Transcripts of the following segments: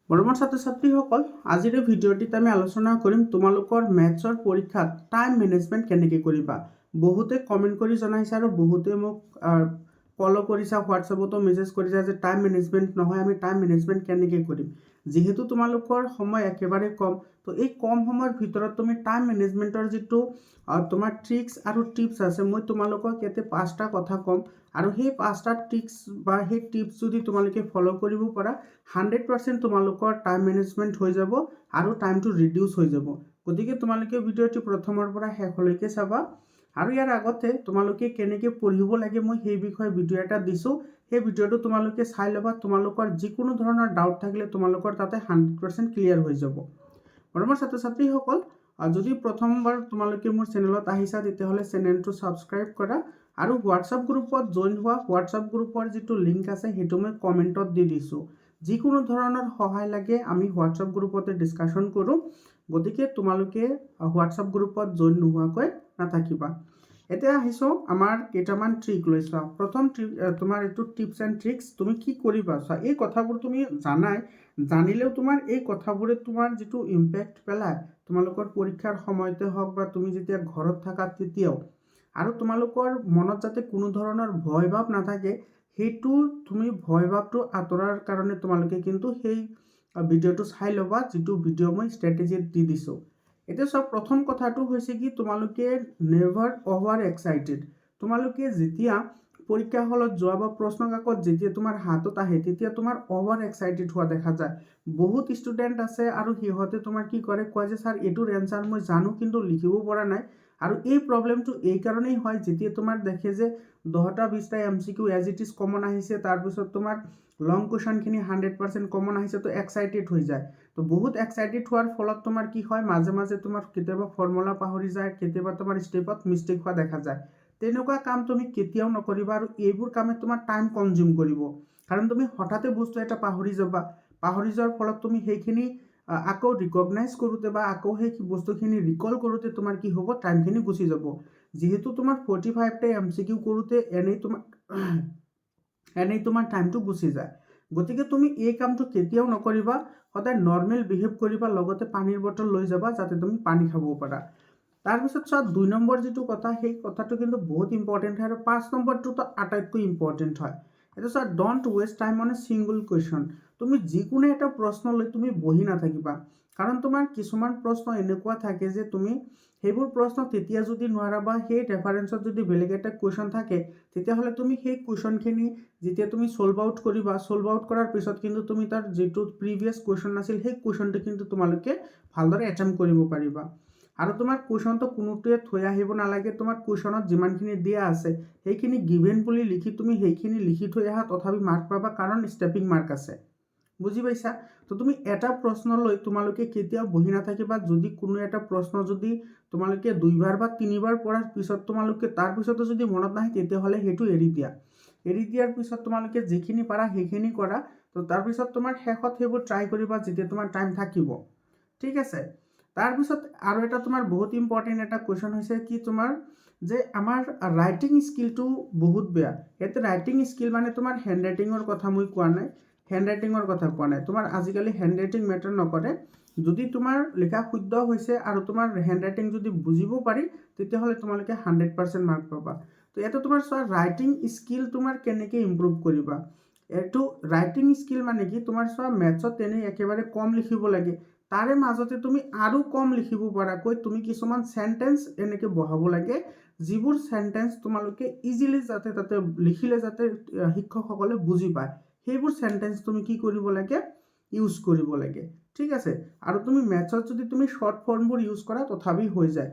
বৰ্তমান ছাত্ৰ ছাত্ৰীসকল আজিৰ এই ভিডিঅ'টিত আমি আলোচনা কৰিম তোমালোকৰ মেথছৰ পৰীক্ষাত টাইম মেনেজমেণ্ট কেনেকৈ কৰিবা। বহুতে কমেণ্ট কৰি জনাইছে আৰু বহুতে মোক ফলো কৰিছা, হোৱাটছএপতো মেছেজ কৰিছা যে টাইম মেনেজমেণ্ট নহয়, আমি টাইম মেনেজমেণ্ট কেনেকৈ কৰিম। যিহেতু তোমালোকৰ সময় একেবাৰে কম, তো এই কম সময়ৰ ভিতৰত তুমি টাইম মেনেজমেণ্টৰ যিটো তোমাৰ ট্ৰিক্স আৰু টিপছ আছে, মই তোমালোকক ইয়াতে 5টা কথা ক'ম আৰু সেই 5টা ট্ৰিক্স বা সেই টিপছ যদি তোমালোকে ফলো কৰিব পাৰা 100% তোমালোকৰ টাইম মেনেজমেণ্ট হৈ যাব আৰু টাইমটো ৰিডিউচ হৈ যাব। গতিকে তোমালোকে ভিডিঅ'টি প্ৰথমৰ পৰা শেষলৈকে চাবা আৰু ইয়াৰ আগতে তোমালোকে কেনেকৈ পঢ়িব লাগে মই সেই বিষয়ে ভিডিঅ' এটা দিছোঁ, সেই ভিডিঅ'টো তোমালোকে চাই ল'বা। তোমালোকৰ যিকোনো ধৰণৰ ডাউট থাকিলে তোমালোকৰ তাতে 100% ক্লিয়াৰ হৈ যাব। বৰ্তমান ছাত্ৰ ছাত্ৰীসকল যদি প্ৰথমবাৰ তোমালোকে মোৰ চেনেলত আহিছা তেতিয়াহ'লে চেনেলটো ছাবস্ক্ৰাইব কৰা আৰু হোৱাটছআপ গ্ৰুপত জইন হোৱা। হোৱাটছআপ গ্ৰুপৰ যিটো লিংক আছে সেইটো মই কমেণ্টত দি দিছোঁ। যিকোনো ধৰণৰ সহায় লাগে আমি হোৱাটছআপ গ্ৰুপতে ডিছকাশ্যন কৰোঁ, গতিকে তোমালোকে হোৱাটছআপ গ্ৰুপত জইন নোহোৱাকৈ নাথাকিবা। এতিয়া আহিছোঁ আমাৰ কেইটামান ট্ৰিক লৈ চোৱা। প্ৰথম তোমাৰ এইটো টিপছ এণ্ড ট্ৰিক্স তুমি কি কৰিবা চোৱা। এই কথাবোৰ তুমি জানিলেও তোমাৰ এই কথাবোৰে তোমাৰ যিটো ইম্পেক্ট পেলায় তোমালোকৰ পৰীক্ষাৰ সময়তে হওক বা তুমি যেতিয়া ঘৰত থাকা তেতিয়াও, আৰু তোমালোকৰ মনত যাতে কোনো ধৰণৰ ভয় ভাৱ নাথাকে, সেইটো তুমি ভয় ভাৱটো আঁতৰাৰ কাৰণে তোমালোকে কিন্তু সেই ভিডিঅ'টো চাই ল'বা, যিটো ভিডিঅ' মই ষ্ট্ৰেটেজিত দি দিছোঁ। এতিয়া চব প্ৰথম কথাটো হৈছে কি তোমালোকে নেভাৰ অভাৰ এক্সাইটেড। তোমালোকে যেতিয়া পৰীক্ষা হলত যোৱা বা প্ৰশ্ন কাকত যেতিয়া তোমাৰ হাতত আহে তেতিয়া তোমাৰ অভাৰ এক্সাইটেড হোৱা দেখা যায়। বহুত ষ্টুডেণ্ট আছে আৰু সিহঁতে তোমাৰ কি কৰে, কয় যে ছাৰ এইটোৰ এনচাৰ মই জানো কিন্তু লিখিব পৰা নাই। আৰু এই প্ৰব্লেমটো এই কাৰণেই হয় যেতিয়া তোমাৰ দেখে যে 10টা 20টা MCQ as it is common আহিছে, তাৰপিছত তোমাৰ লং কুৱেশ্যনখিনি 100% কমন আহিছে, তো এক্সাইটেড হৈ যায়। তো বহুত এক্সাইটেড হোৱাৰ ফলত তোমাৰ কি হয়, মাজে মাজে তোমাৰ কেতিয়াবা ফৰ্মুলা পাহৰি যায়, কেতিয়াবা তোমাৰ ষ্টেপত মিষ্টেক হোৱা দেখা যায়। তেনেকুৱা কাম তুমি কেতিয়াও নকৰিবা আৰু এইবোৰ কামে তোমাৰ টাইম কনজিউম কৰিব। কাৰণ তুমি হঠাতে বস্তু এটা পাহৰি যাবা, পাহৰি যোৱাৰ ফলত তুমি সেইখিনি আকৌ ৰিকগনাইজ কৰোঁতে বা আকৌ সেই বস্তুখিনি ৰিকল কৰোঁতে তোমাৰ কি হ'ব, টাইমখিনি গুচি যাব। যিহেতু তোমাৰ 45টা MCQ কৰোঁতে এনেই তোমাৰ টাইমটো গুচি যায়। গতিকে তুমি এই কামটো কেতিয়াও নকৰিবা, সদায় নৰ্মেল বিহেভ কৰিবা, লগতে পানীৰ বটল লৈ যাবা যাতে তুমি পানী খাব পাৰা। তাৰপিছত চোৱা 2 নম্বৰ যিটো কথা, সেই কথাটো কিন্তু বহুত ইম্পৰ্টেণ্ট হয় আৰু 5 নম্বৰটোতো আটাইতকৈ ইম্পৰ্টেণ্ট হয়। এতিয়া চোৱা, don't waste time on a single question. তুমি যিকোনো এটা প্ৰশ্ন লৈ তুমি বহি নাথাকিবা, কাৰণ তোমাৰ কিছুমান প্ৰশ্ন এনেকুৱা থাকে যে তুমি সেইবোৰ প্ৰশ্ন তেতিয়া যদি নোৱাৰা বা সেই ৰেফাৰেঞ্চত যদি বেলেগ এটা কুৱেশ্যন থাকে, তেতিয়াহ'লে তুমি সেই কুৱেশ্যনখিনি যেতিয়া তুমি ছল্ভ আউট কৰিবা, ছল্ভ আউট কৰাৰ পিছত কিন্তু তুমি তাৰ যিটো প্ৰিভিয়াছ কুৱেশ্যন আছিল সেই কুৱেশ্যনটো কিন্তু তোমালোকে ভালদৰে এটেম্প কৰিব পাৰিবা। আৰু তোমাৰ কুৱেশ্যনটো কোনোটোৱে থৈ আহিব নালাগে, তোমাৰ কুৱেশ্যনত যিমানখিনি দিয়া আছে সেইখিনি গিভেন বুলি লিখি তুমি সেইখিনি লিখি থৈ আহা, তথাপি মাৰ্ক পাবা, কাৰণ ষ্টেপিং মাৰ্ক আছে। বুজি পাইছা? তো তুমি এটা প্ৰশ্ন লৈ তোমালোকে কেতিয়াও বহি নাথাকিবা। যদি কোনো এটা প্ৰশ্ন যদি তোমালোকে 2বাৰ বা 3বাৰ পঢ়াৰ পিছত তোমালোকে তাৰপিছতো যদি মনত নাহে, তেতিয়াহ'লে সেইটো এৰি দিয়া। এৰি দিয়াৰ পিছত তোমালোকে যিখিনি পাৰা সেইখিনি কৰা। তো তাৰপিছত তোমাৰ শেষত সেইবোৰ ট্ৰাই কৰিবা যেতিয়া তোমাৰ টাইম থাকিব। ঠিক আছে? তাৰপিছত আৰু এটা তোমাৰ বহুত ইম্পৰ্টেণ্ট এটা কুৱেশ্যন হৈছে কি তোমাৰ, যে আমাৰ ৰাইটিং স্কিলটো বহুত বেয়া। ইয়াতে ৰাইটিং স্কিল মানে তোমাৰ হেণ্ড ৰাইটিঙৰ কথা মই কোৱা নাই, তোমাৰ আজিকালি হেণ্ড ৰাইটিং মেটাৰ নকৰে। যদি তোমাৰ লিখা শুদ্ধ হৈছে আৰু তোমাৰ হেণ্ড ৰাইটিং যদি বুজিব পাৰি, তেতিয়াহ'লে তোমালোকে 100% মাৰ্ক পাবা। তো ইয়াতে তোমাৰ চোৱা, ৰাইটিং স্কিল তোমাৰ কেনেকৈ ইম্প্ৰুভ কৰিবা। এইটো ৰাইটিং স্কিল মানে কি, তোমাৰ চোৱা মেথছত তেনেই একেবাৰে কম লিখিব লাগে, তাৰে মাজতে তুমি আৰু কম লিখিব পৰাকৈ তুমি কিছুমান চেণ্টেঞ্চ এনেকৈ বহাব লাগে, যিবোৰ চেণ্টেঞ্চ তোমালোকে ইজিলি যাতে তাতে লিখিলে যাতে শিক্ষকসকলে বুজি পায়, সেইবোৰ চেণ্টেঞ্চ তুমি কি কৰিব লাগে, ইউজ কৰিব লাগে। ঠিক আছে? আৰু তুমি মেথছত যদি তুমি শ্বৰ্ট ফৰ্মবোৰ ইউজ কৰা তথাপি হৈ যায়।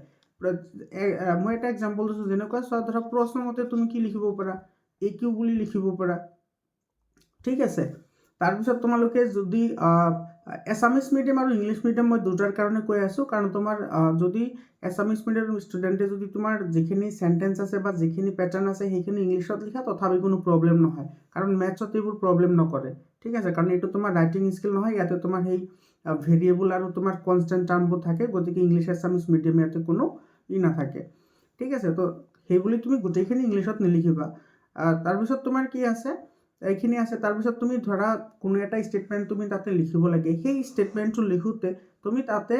মই এটা এক্সাম্পল দিছোঁ, যেনেকুৱা চোৱা, ধৰা প্ৰশ্নমতে তুমি কি লিখিব পাৰা, AQ বুলি লিখিব পাৰা। ঠিক আছে? তাৰপিছত তোমালোকে যদি এছামিছ মিডিয়াম আৰু ইংলিছ মিডিয়াম, মই দুটাৰ কাৰণে কৈ আছোঁ, কাৰণ তোমাৰ যদি এছামিছ মিডিয়াম ষ্টুডেণ্টে যদি তোমাৰ যিখিনি চেণ্টেঞ্চ আছে বা যিখিনি পেটাৰ্ণ আছে সেইখিনি ইংলিছত লিখা, তথাপি কোনো প্ৰব্লেম নহয়, কাৰণ মেথছত এইবোৰ প্ৰব্লেম নকৰে। ঠিক আছে? কাৰণ এইটো তোমাৰ ৰাইটিং স্কিল নহয়, ইয়াতে তোমাৰ সেই ভেৰিয়েবল আৰু তোমাৰ কনষ্টেণ্ট টাৰ্মবোৰ থাকে, গতিকে ইংলিছ এছামিছ মিডিয়াম ইয়াতে কোনো নাথাকে। ঠিক আছে? তো সেইবুলি তুমি গোটেইখিনি ইংলিছত নিলিখিবা। তাৰপিছত তোমাৰ কি আছে, এইখিনি আছে। তাৰপিছত তুমি ধৰা কোনো এটা ষ্টেটমেণ্ট তুমি তাতে লিখিব লাগে, সেই ষ্টেটমেণ্টটো লিখোঁতে তুমি তাতে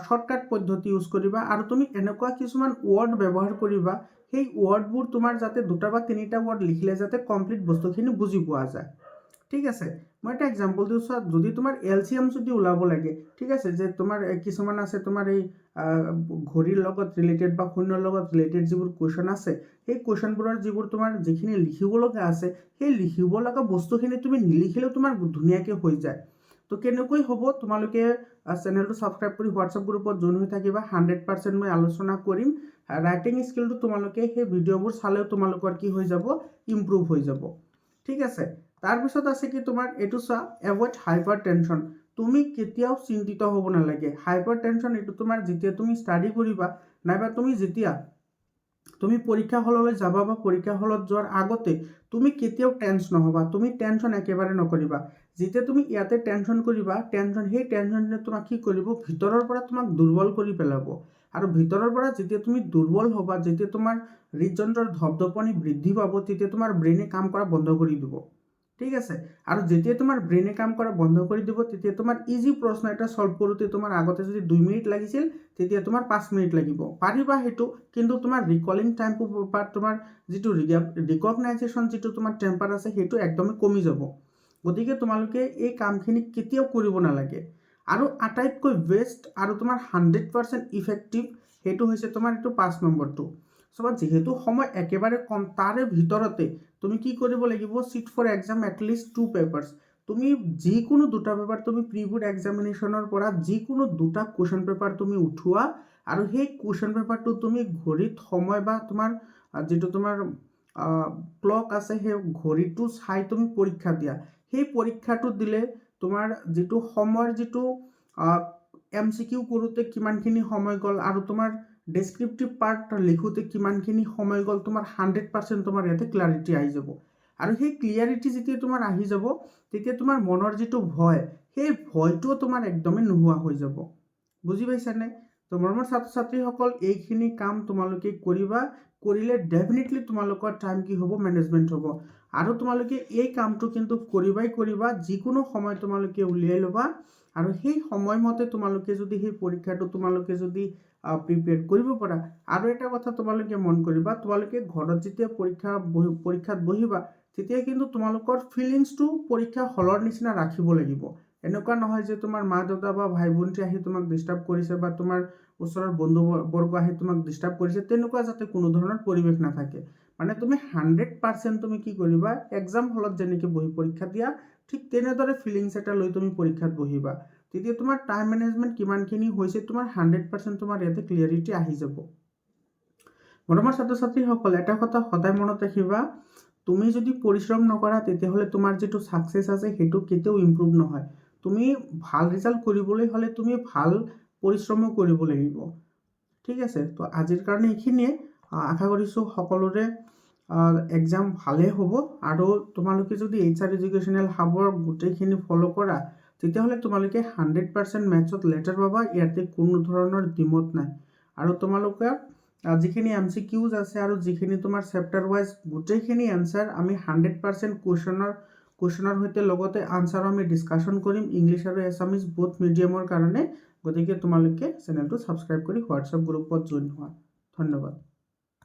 শ্বৰ্টকাট পদ্ধতি ইউজ কৰিবা আৰু তুমি এনেকুৱা কিছুমান ৱৰ্ড ব্যৱহাৰ কৰিবা, সেই ৱৰ্ডবোৰ তোমাৰ যাতে 2টা বা 3টা ৱৰ্ড লিখিলে যাতে কমপ্লিট বস্তুখিনি বুজি পোৱা যায়। ঠিক আছে, মই এটা এক্সাম্পল দিওঁ চোৱা। যদি তোমাৰ LCM যদি ওলাব লাগে, ঠিক আছে, যে তোমাৰ কিছুমান আছে তোমাৰ এই ঘড়ীৰ লগত ৰিলেটেড বা শূন্যৰ লগত ৰিলেটেড যিবোৰ কুৱেশ্যন আছে, সেই কুৱেশ্যনবোৰৰ যিবোৰ তোমাৰ যিখিনি লিখিব লগা আছে, সেই লিখিব লগা বস্তুখিনি তুমি নিলিখিলেও তোমাৰ ধুনীয়াকৈ হৈ যায়। তো কেনেকৈ হ'ব, তোমালোকে চেনেলটো ছাবস্ক্ৰাইব কৰি হোৱাটছআপ গ্ৰুপত জইন হৈ থাকিবা। 100% মই আলোচনা কৰিম। ৰাইটিং স্কিলটো তোমালোকে সেই ভিডিঅ'বোৰ চালেও তোমালোকৰ কি হৈ যাব, ইম্প্ৰুভ হৈ যাব। ঠিক আছে, তাৰপিছত আছে কি তোমাৰ এইটো চোৱা, এভইড হাইপাৰ টেনশ্যন। তুমি কেতিয়াও চিন্তিত হ'ব নালাগে। হাইপাৰ টেনশ্যন এইটো তোমাৰ যেতিয়া তুমি ষ্টাডি কৰিবা, নাইবা তুমি যেতিয়া তুমি পৰীক্ষা হললৈ যাবা বা পৰীক্ষা হলত যোৱাৰ আগতে তুমি কেতিয়াও টেন্স নহবা। তুমি টেনশ্যন একেবাৰে নকৰিবা। যেতিয়া তুমি ইয়াতে টেনশ্যন কৰিবা, সেই টেনশ্যনে তোমাক কি কৰিব, ভিতৰৰ পৰা তোমাক দুৰ্বল কৰি পেলাব। আৰু ভিতৰৰ পৰা যেতিয়া তুমি দুৰ্বল হ'বা, যেতিয়া তোমাৰ হৃদযন্ত্ৰৰ ধপধপনি বৃদ্ধি পাব, তেতিয়া তোমাৰ ব্ৰেইনে কাম কৰা বন্ধ কৰি দিব। ঠিক আছে, আৰু যেতিয়া তোমাৰ ব্ৰেইনে কাম কৰা বন্ধ কৰি দিব, তেতিয়া তোমাৰ ইজি প্ৰশ্ন এটা সলভ কৰোঁতে তোমাৰ আগতে যদি 2 মিনিট লাগিছিল, তেতিয়া তোমাৰ 5 মিনিট লাগিব। পাৰিবা সেইটো, কিন্তু তোমাৰ ৰিকলিং টাইমটো বা তোমাৰ যিটো ৰিকগনাইজেশ্যন যিটো তোমাৰ টেম্পাৰ আছে, সেইটো একদমেই কমি যাব। গতিকে তোমালোকে এই কামখিনি কেতিয়াও কৰিব নালাগে। আৰু আটাইতকৈ বেষ্ট আৰু তোমাৰ 100% ইফেক্টিভ সেইটো হৈছে তোমাৰ এইটো 5 নম্বৰটো। চবত যিহেতু সময় একেবাৰে কম, তাৰে ভিতৰতে তুমি কি কৰিব লাগিব, চিট ফৰ এক্সাম এটলিষ্ট 2 পেপাৰ্ছ। তুমি যিকোনো 2টা পেপাৰ তুমি প্ৰি বোৰ্ড এক্সামিনেশ্যনৰ পৰা যিকোনো 2টা কুৱেশ্যন পেপাৰ তুমি উঠোৱা, আৰু সেই কুৱেশ্যন পেপাৰটো তুমি ঘড়ীত সময় বা তোমাৰ যিটো তোমাৰ ক্লক আছে, সেই ঘড়ীটো চাই তুমি পৰীক্ষা দিয়া। সেই পৰীক্ষাটো দিলে তোমাৰ যিটো সময়ৰ যিটো MCQ কৰোঁতে কিমানখিনি সময় গ'ল আৰু তোমাৰ ডেছক্ৰিপটিভ পাৰ্ট লিখোঁতে কিমানখিনি সময় গ'ল, তোমাৰ 100% তোমাৰ ইয়াতে ক্লাৰিটি আহি যাব। আৰু সেই ক্লিয়াৰিটি যেতিয়া তোমাৰ আহি যাব, তেতিয়া তোমাৰ মনৰ যিটো ভয়, সেই ভয়টোও তোমাৰ একদমেই নোহোৱা হৈ যাব। বুজি পাইছানে? তো মৰমৰ ছাত্ৰ ছাত্ৰীসকল, এইখিনি কাম তোমালোকে কৰিবা। কৰিলে ডেফিনেটলি তোমালোকৰ টাইম কি হ'ব, মেনেজমেণ্ট হ'ব। আৰু তোমালোকে এই কামটো কিন্তু কৰিবা। যিকোনো সময় তোমালোকে উলিয়াই ল'বা, আৰু সেই সময়মতে তোমালোকে যদি সেই পৰীক্ষাটো তোমালোকে যদি প্ৰিপেয়াৰ কৰিব পাৰা। আৰু এটা কথা তোমালোকে মন কৰিবা, তোমালোকে ঘৰত যেতিয়া পৰীক্ষাত বহিবা, তেতিয়া কিন্তু তোমালোকৰ ফিলিংছটো পৰীক্ষা হলৰ নিচিনা ৰাখিব লাগিব। এনেকুৱা নহয় যে তোমাৰ মা দেউতা বা ভাই ভণ্টি আহি তোমাক ডিষ্টাৰ্ব কৰিছে, বা তোমাৰ ওচৰৰ বন্ধুবৰ্গ আহি তোমাক ডিষ্টাৰ্ব কৰিছে, তেনেকুৱা যাতে কোনো ধৰণৰ পৰিৱেশ নাথাকে। মানে তুমি 100% তুমি কি কৰিবা, এক্সাম হলত যেনেকৈ বহি পৰীক্ষা দিয়া, ঠিক তেনেদৰে ফিলিংছ এটা লৈ তুমি পৰীক্ষাত বহিবা। তেতিয়া তোমাৰ টাইম মেনেজমেণ্ট কিমানখিনি হৈছে, তোমাৰ 100% তোমাৰ ইয়াতে ক্লিয়াৰিটি আহি যাব। মৰমৰ ছাত্ৰ ছাত্ৰীসকল, এটা কথা সদায় মনত ৰাখিবা, তুমি যদি পৰিশ্ৰম নকৰা, তেতিয়াহ'লে তোমাৰ যিটো ছাকচেছ আছে সেইটো কেতিয়াও ইম্প্ৰুভ নহয়। তুমি ভাল ৰিজাল্ট কৰিবলৈ হ'লে তুমি ভাল পৰিশ্ৰমো কৰিব লাগিব। ঠিক আছে, তো আজিৰ কাৰণে এইখিনিয়ে। আশা কৰিছোঁ সকলোৰে এক্সাম ভালেই হ'ব। আৰু তোমালোকে যদি HR এডুকেশ্যনেল হাবৰ গোটেইখিনি ফ'ল' কৰা, তেতিয়াহ'লে তোমালোকে 100% মেথছত লেটাৰ পাবা। ইয়াতে কোনো ধৰণৰ দ্বিমত নাই। আৰু তোমালোকে যিখিনি MCQs আছে আৰু যিখিনি তোমাৰ চেপ্টাৰ ৱাইজ গোটেইখিনি এনচাৰ আমি 100% কুৱেশ্যনৰ সৈতে লগতে আনচাৰো আমি ডিছকাশ্যন কৰিম, ইংলিছ আৰু এছামিজ বোথ মিডিয়ামৰ কাৰণে। গতিকে তোমালোকে চেনেলটো ছাবস্ক্ৰাইব কৰি হোৱাটছআপ গ্ৰুপত জইন হোৱা। ধন্যবাদ।